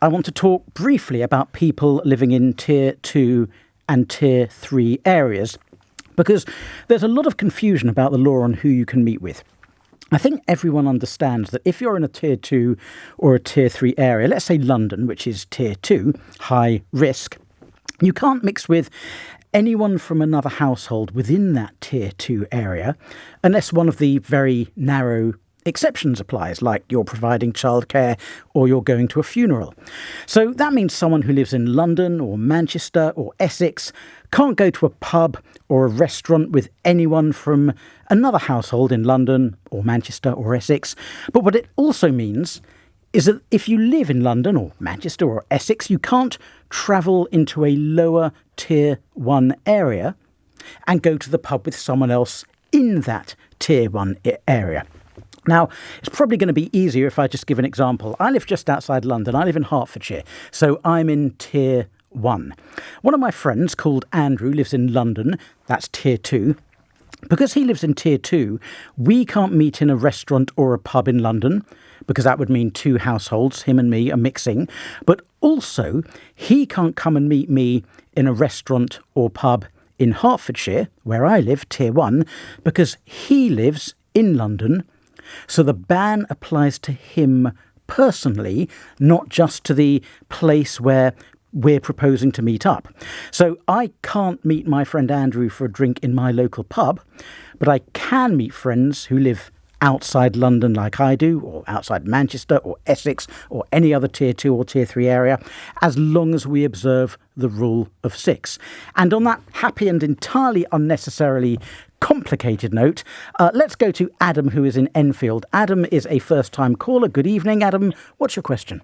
I want to talk briefly about people living in Tier 2 and Tier 3 areas, because there's a lot of confusion about the law on who you can meet with. I think everyone understands that if you're in a Tier 2 or a Tier 3 area, let's say London, which is Tier 2, high risk, you can't mix with anyone from another household within that Tier 2 area unless one of the very narrow exceptions applies, like you're providing childcare or you're going to a funeral. So that means someone who lives in London or Manchester or Essex can't go to a pub or a restaurant with anyone from another household in London or Manchester or Essex. But what it also means is that if you live in London or Manchester or Essex, you can't travel into a lower Tier 1 area and go to the pub with someone else in that Tier 1 area. Now, it's probably going to be easier if I just give an example. I live just outside London. I live in Hertfordshire, so I'm in Tier 1. One of my friends called Andrew lives in London. That's Tier 2. Because he lives in Tier 2, we can't meet in a restaurant or a pub in London, because that would mean two households, him and me, are mixing. But also, he can't come and meet me in a restaurant or pub in Hertfordshire, where I live, Tier 1, because he lives in London. So the ban applies to him personally, not just to the place where we're proposing to meet up. So I can't meet my friend Andrew for a drink in my local pub, but I can meet friends who live outside London like I do, or outside Manchester or Essex or any other Tier 2 or Tier 3 area, as long as we observe the rule of 6. And on that happy and entirely unnecessarily complicated note, let's go to Adam, who is in Enfield. Adam is a first-time caller. Good evening, Adam. What's your question?